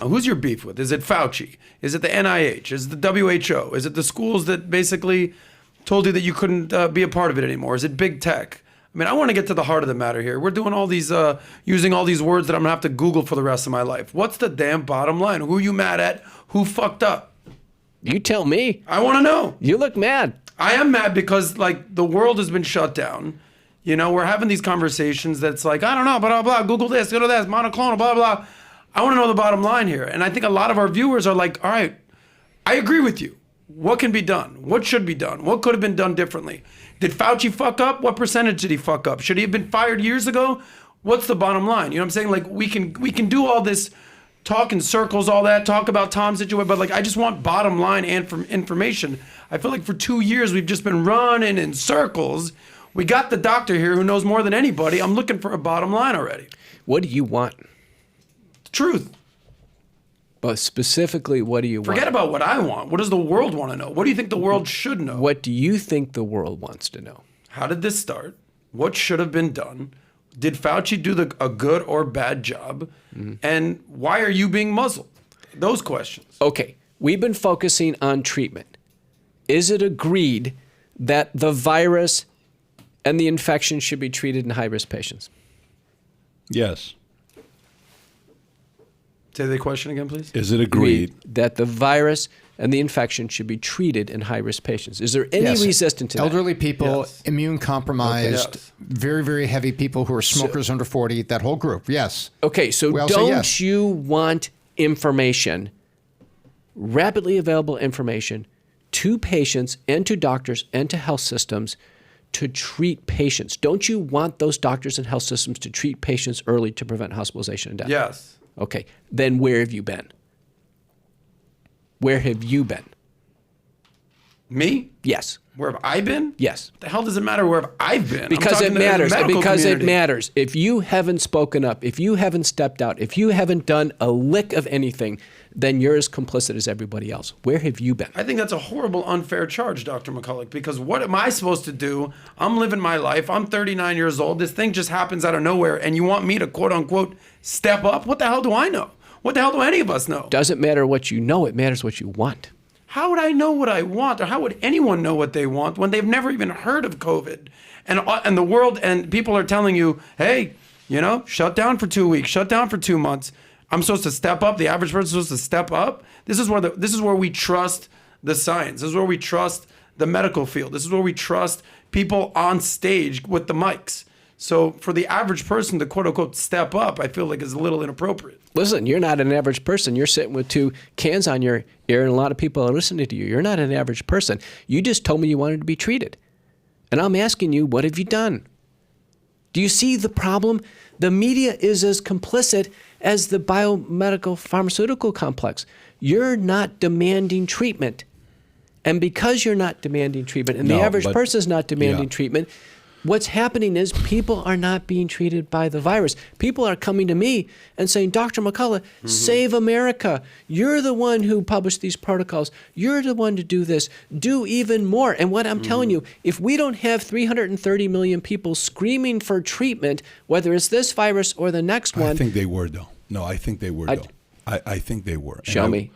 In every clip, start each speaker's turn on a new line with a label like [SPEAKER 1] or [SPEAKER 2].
[SPEAKER 1] Who's your beef with? Is it Fauci? Is it the NIH? Is it the WHO? Is it the schools that basically told you that you couldn't be a part of it anymore? Is it big tech? I mean, I want to get to the heart of the matter here. We're doing all these, using all these words that I'm going to have to Google for the rest of my life. What's the damn bottom line? Who are you mad at? Who fucked up?
[SPEAKER 2] You tell me.
[SPEAKER 1] I want to know.
[SPEAKER 2] You look mad.
[SPEAKER 1] I am mad because, like, the world has been shut down. You know, we're having these conversations that's like, I don't know, blah, blah, blah, Google this, go to this, monoclonal, blah, blah. I want to know the bottom line here. And I think a lot of our viewers are like, all right, I agree with you. What can be done? What should be done? What could have been done differently? Did Fauci fuck up? What percentage did he fuck up? Should he have been fired years ago? What's the bottom line? You know what I'm saying? Like, we can do all this talk in circles, all that, talk about Tom's situation, but like, I just want bottom line and information. I feel like for 2 years, we've just been running in circles. We got the doctor here who knows more than anybody. I'm looking for a bottom line already.
[SPEAKER 2] What do you want?
[SPEAKER 1] Truth.
[SPEAKER 2] But specifically, what do you want?
[SPEAKER 1] Forget about what I want. What does the world want to know? What do you think the world should know?
[SPEAKER 2] What do you think the world wants to know?
[SPEAKER 1] How did this start? What should have been done? Did Fauci do a good or bad job? Mm-hmm. And why are you being muzzled? Those questions.
[SPEAKER 2] Okay, we've been focusing on treatment. Is it agreed that the virus and the infection should be treated in high-risk patients?
[SPEAKER 3] Yes.
[SPEAKER 1] Say the question again, please.
[SPEAKER 3] Is it agreed
[SPEAKER 2] that the virus and the infection should be treated in high-risk patients? Is there any resistance to that?
[SPEAKER 4] Elderly people, immune compromised,
[SPEAKER 1] Yes.
[SPEAKER 4] very, very heavy people who are smokers under 40, that whole group, yes.
[SPEAKER 2] Okay, so don't you want information, rapidly available information, to patients and to doctors and to health systems to treat patients? Don't you want those doctors and health systems to treat patients early to prevent hospitalization and death?
[SPEAKER 1] Yes.
[SPEAKER 2] Okay, then where have you been? Where have you been?
[SPEAKER 1] Me?
[SPEAKER 2] Yes.
[SPEAKER 1] Where have I been?
[SPEAKER 2] Yes.
[SPEAKER 1] What the hell does it matter where I've been?
[SPEAKER 2] Because it matters. Because it
[SPEAKER 1] community.
[SPEAKER 2] matters. If you haven't spoken up, if you haven't stepped out, if you haven't done a lick of anything, then you're as complicit as everybody else. Where have you been?
[SPEAKER 1] I think that's a horrible, unfair charge, Dr. McCullough, because what am I supposed to do? I'm living my life. I'm 39 years old. This thing just happens out of nowhere, and you want me to, quote unquote, step up? What the hell do I know? What the hell do any of us know?
[SPEAKER 2] Doesn't matter what you know. It matters what you want.
[SPEAKER 1] How would I know what I want, or how would anyone know what they want when they've never even heard of COVID? And the world and people are telling you, hey, you know, shut down for 2 weeks, shut down for 2 months. I'm supposed to step up. The average person is supposed to step up. This is where we trust the science. This is where we trust the medical field. This is where we trust people on stage with the mics. So for the average person to quote unquote step up, I feel like is a little inappropriate.
[SPEAKER 2] Listen, you're not an average person. You're sitting with 2 cans on your ear, and a lot of people are listening to you. You're not an average person. You just told me you wanted to be treated. And I'm asking you, what have you done? Do you see the problem? The media is as complicit as the biomedical pharmaceutical complex. You're not demanding treatment. And because you're not demanding treatment, and the average person is not demanding treatment, what's happening is people are not being treated by the virus. People are coming to me and saying, Dr. McCullough, save America. You're the one who published these protocols. You're the one to do this. Do even more. And what I'm telling you, if we don't have 330 million people screaming for treatment, whether it's this virus or the next one.
[SPEAKER 3] I think they were, though. No, I think they were, though. I think they were.
[SPEAKER 2] Show me.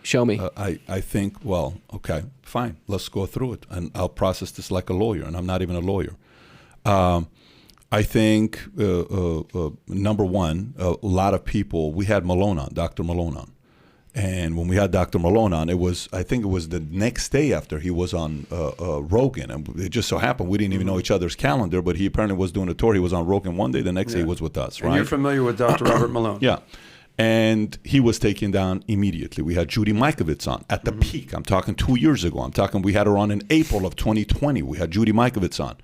[SPEAKER 3] I think, well, okay, fine. Let's go through it. And I'll process this like a lawyer, and I'm not even a lawyer. I think, number one, a lot of people, we had Malone on, Dr. Malone on. And when we had Dr. Malone on, I think it was the next day after he was on Rogan. And it just so happened we didn't even know each other's calendar, but he apparently was doing a tour. He was on Rogan one day, the next day he was with us, right?
[SPEAKER 1] And you're familiar with Dr. Robert Malone.
[SPEAKER 3] Yeah. And he was taken down immediately. We had Judy Mikovits on at the peak. I'm talking 2 years ago. We had her on in April of 2020. We had Judy Mikovits on.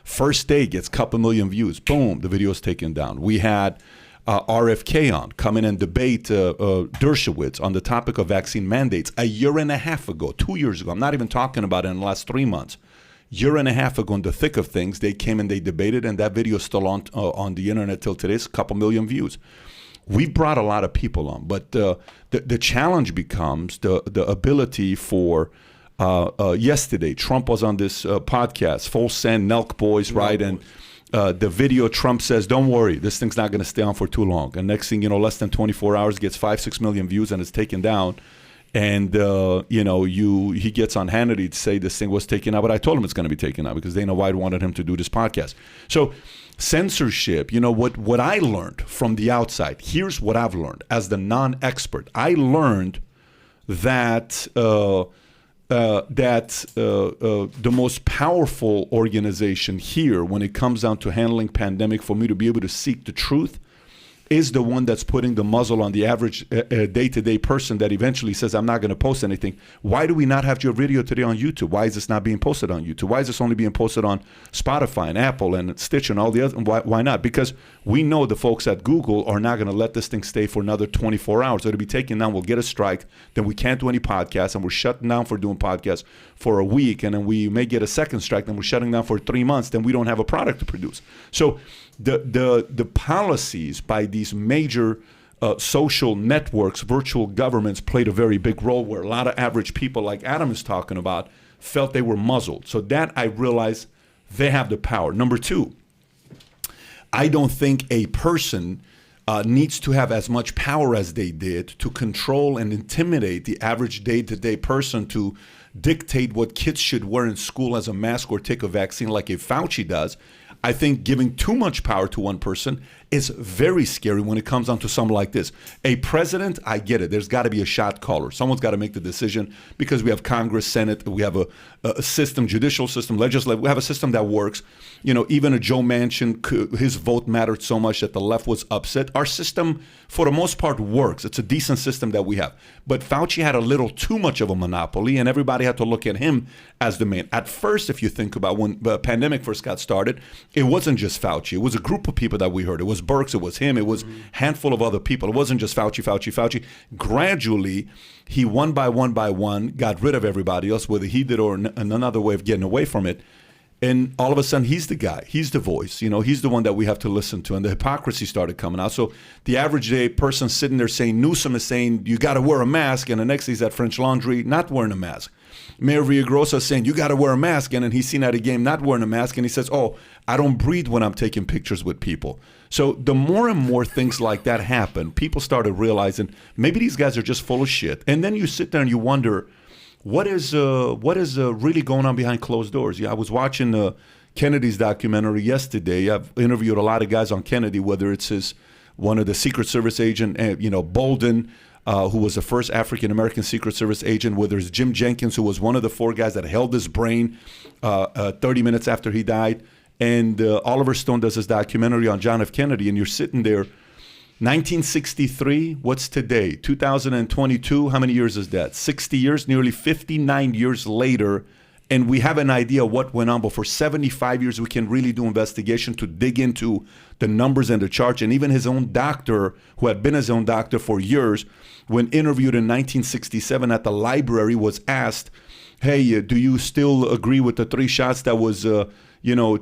[SPEAKER 3] First day gets a couple million views. Boom, the video is taken down. We had RFK on, come in and debate Dershowitz on the topic of vaccine mandates a year and a half ago, 2 years ago. I'm not even talking about it in the last 3 months. Year and a half ago, in the thick of things, they came and they debated, and that video is still on the internet till today. It's a couple million views. We've brought a lot of people on, but the challenge becomes the ability for yesterday, Trump was on this podcast, Full Send, Nelk Boys, right? And The video, Trump says, don't worry, this thing's not going to stay on for too long. And next thing you know, less than 24 hours, gets 5-6 million views and it's taken down. And, he gets on Hannity to say this thing was taken out. But I told him it's going to be taken out because Dana White wanted him to do this podcast. So censorship, what I learned from the outside, here's what I've learned as the non-expert. I learned that the most powerful organization here when it comes down to handling pandemic, for me to be able to seek the truth, is the one that's putting the muzzle on the average day-to-day person that eventually says, I'm not going to post anything. Why do we not have your video today on YouTube? Why is this not being posted on YouTube? Why is this only being posted on Spotify and Apple and Stitch and all the other? Why not? Because we know the folks at Google are not going to let this thing stay for another 24 hours. It'll be taken down. We'll get a strike. Then we can't do any podcasts, and we're shutting down for doing podcasts for a week. And then we may get a second strike. Then we're shutting down for 3 months. Then we don't have a product to produce. So the policies by these major social networks, virtual governments, played a very big role where a lot of average people, like Adam is talking about, felt they were muzzled. So that I realized they have the power. Number two, I don't think a person needs to have as much power as they did to control and intimidate the average day-to-day person to dictate what kids should wear in school as a mask or take a vaccine like a Fauci does. I think giving too much power to one person is very scary when it comes down to something like this. A president, I get it. There's got to be a shot caller. Someone's got to make the decision because we have Congress, Senate, we have a system, judicial system, legislative. We have a system that works. Even a Joe Manchin, his vote mattered so much that the left was upset. Our system, for the most part, works. It's a decent system that we have. But Fauci had a little too much of a monopoly, and everybody had to look at him as the man. At first, if you think about when the pandemic first got started, it wasn't just Fauci. It was a group of people that we heard. It was Birx, it was him, it was a handful of other people. It wasn't just Fauci. Gradually, he one by one got rid of everybody else, whether he did or another way of getting away from it. And all of a sudden, he's the guy. He's the voice. He's the one that we have to listen to. And the hypocrisy started coming out. So the average day person sitting there saying, Newsom is saying, you got to wear a mask. And the next he's at French Laundry not wearing a mask. Mayor Villagrosa is saying, you got to wear a mask. And then he's seen at a game not wearing a mask. And he says, oh, I don't breathe when I'm taking pictures with people. So the more and more things like that happen, people started realizing maybe these guys are just full of shit. And then you sit there and you wonder, what is really going on behind closed doors? Yeah, I was watching Kennedy's documentary yesterday. I've interviewed a lot of guys on Kennedy, whether it's one of the Secret Service agent, Bolden, who was the first African-American Secret Service agent, whether it's Jim Jenkins, who was one of the 4 guys that held his brain 30 minutes after he died. And Oliver Stone does his documentary on John F. Kennedy, and you're sitting there, 1963, what's today? 2022, how many years is that? 60 years, nearly 59 years later, and we have an idea what went on. But for 75 years, we can really do investigation to dig into the numbers and the charts. And even his own doctor, who had been his own doctor for years, when interviewed in 1967 at the library, was asked, hey, do you still agree with the 3 shots that was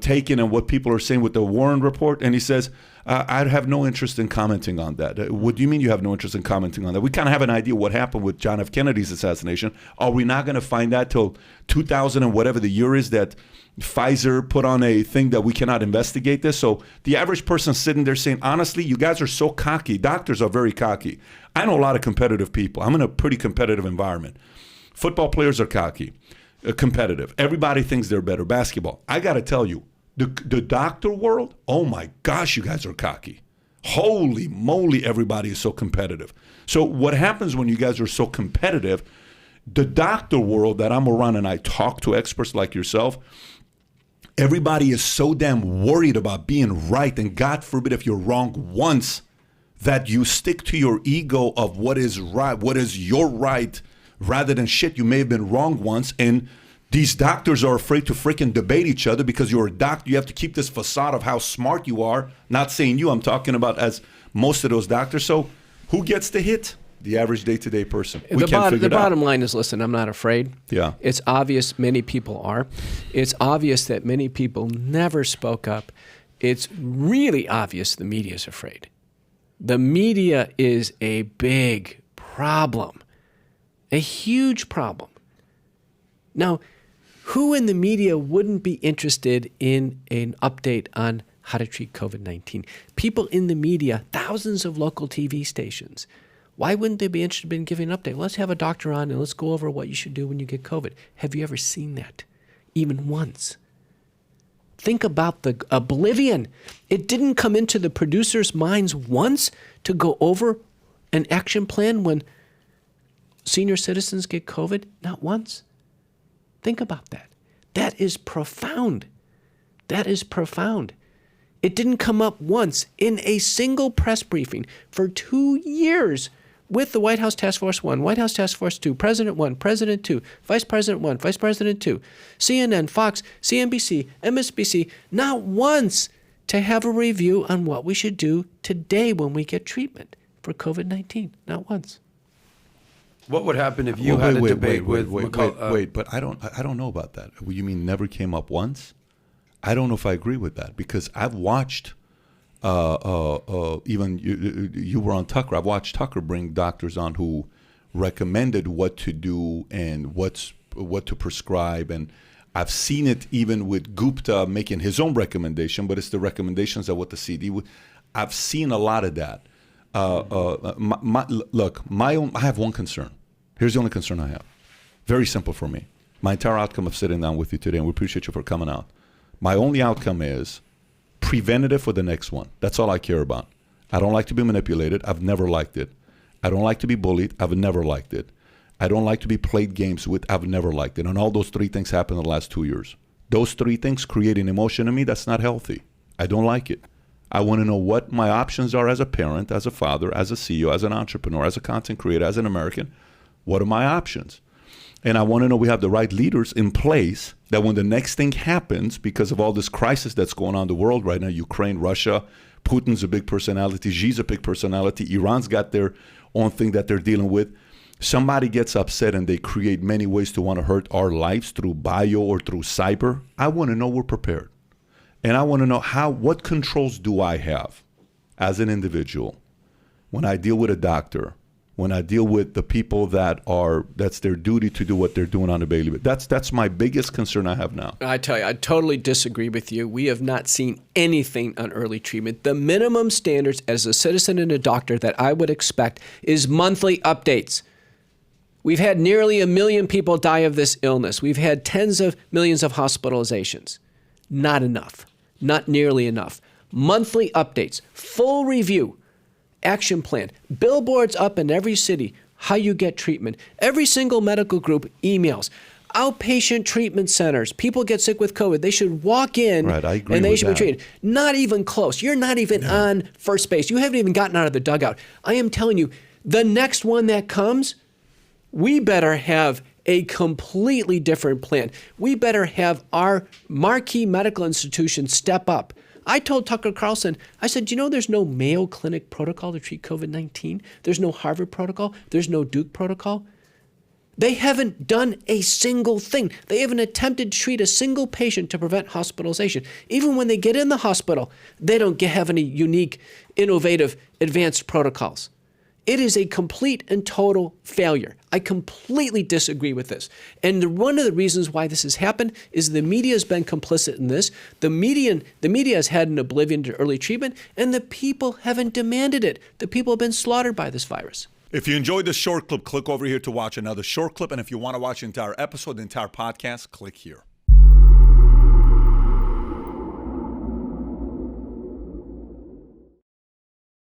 [SPEAKER 3] taken and what people are saying with the Warren report? And he says, I'd have no interest in commenting on that. What do you mean you have no interest in commenting on that? We kind of have an idea what happened with John F. Kennedy's assassination. Are we not going to find that till 2000 and whatever the year is that Pfizer put on a thing that we cannot investigate this? So the average person sitting there saying, honestly, you guys are so cocky. Doctors are very cocky. I know a lot of competitive people. I'm in a pretty competitive environment. Football players are cocky. Competitive. Everybody thinks they're better. Basketball. I got to tell you, the doctor world, oh my gosh, you guys are cocky. Holy moly, everybody is so competitive. So what happens when you guys are so competitive, the doctor world that I'm around and I talk to experts like yourself, everybody is so damn worried about being right, and God forbid if you're wrong once, that you stick to your ego of what is right, what is your right, rather than shit, you may have been wrong once. And these doctors are afraid to freaking debate each other because you're a doctor. You have to keep this facade of how smart you are. Not saying you, I'm talking about as most of those doctors. So who gets the hit? The average day-to-day person.
[SPEAKER 2] The bottom line is, listen, I'm not afraid.
[SPEAKER 3] Yeah.
[SPEAKER 2] It's obvious many people are. It's obvious that many people never spoke up. It's really obvious the media is afraid. The media is a big problem. A huge problem. Now, who in the media wouldn't be interested in an update on how to treat COVID-19. People in the media, thousands of local TV stations, why wouldn't they be interested in giving an update? Let's have a doctor on and let's go over what you should do when you get COVID. Have you ever seen that? Even once? Think about the oblivion. It didn't come into the producers' minds once to go over an action plan when senior citizens get COVID? Not once. Think about that. That is profound. That is profound. It didn't come up once in a single press briefing for 2 years with the White House Task Force 1, White House Task Force 2, President 1, President 2, Vice President 1, Vice President 2, CNN, Fox, CNBC, MSNBC, not once to have a review on what we should do today when we get treatment for COVID-19. Not once.
[SPEAKER 1] What would happen if you had a debate with McCullough?
[SPEAKER 3] Wait, but I don't know about that. You mean never came up once? I don't know if I agree with that, because I've watched even you were on Tucker. I've watched Tucker bring doctors on who recommended what to do and what to prescribe, and I've seen it even with Gupta making his own recommendation, but it's the recommendations of what the CD would. I've seen a lot of that. I have one concern. Here's the only concern I have. Very simple for me. My entire outcome of sitting down with you today, and we appreciate you for coming out. My only outcome is preventative for the next one. That's all I care about. I don't like to be manipulated. I've never liked it. I don't like to be bullied. I've never liked it. I don't like to be played games with. I've never liked it. And all those three things happened in the last 2 years. Those three things create an emotion in me that's not healthy. I don't like it. I want to know what my options are as a parent, as a father, as a CEO, as an entrepreneur, as a content creator, as an American. What are my options? And I want to know we have the right leaders in place that when the next thing happens, because of all this crisis that's going on in the world right now, Ukraine, Russia, Putin's a big personality, Xi's a big personality, Iran's got their own thing that they're dealing with. Somebody gets upset and they create many ways to want to hurt our lives through bio or through cyber. I want to know we're prepared. And I want to know what controls do I have as an individual when I deal with a doctor, when I deal with the people that's their duty to do what they're doing on a daily basis. That's my biggest concern I have now.
[SPEAKER 2] I tell you, I totally disagree with you. We have not seen anything on early treatment. The minimum standards as a citizen and a doctor that I would expect is monthly updates. We've had nearly 1 million people die of this illness. We've had tens of millions of hospitalizations. Not enough. Not nearly enough. Monthly updates, full review, action plan, billboards up in every city, how you get treatment. Every single medical group emails. Outpatient treatment centers. People get sick with COVID. They should walk in
[SPEAKER 3] right, I agree
[SPEAKER 2] and they
[SPEAKER 3] with
[SPEAKER 2] should
[SPEAKER 3] that.
[SPEAKER 2] be treated. Not even close. You're not even on first base. You haven't even gotten out of the dugout. I am telling you, the next one that comes, we better have a completely different plan. We better have our marquee medical institutions step up. I told Tucker Carlson, I said, you know, there's no Mayo Clinic protocol to treat COVID-19. There's no Harvard protocol. There's no Duke protocol. They haven't done a single thing. They haven't attempted to treat a single patient to prevent hospitalization. Even when they get in the hospital, they don't have any unique, innovative, advanced protocols. It is a complete and total failure. I completely disagree with this. And one of the reasons why this has happened is the media has been complicit in this. The media has had an oblivion to early treatment, and the people haven't demanded it. The people have been slaughtered by this virus.
[SPEAKER 3] If you enjoyed this short clip, click over here to watch another short clip. And if you want to watch the entire episode, the entire podcast, click here.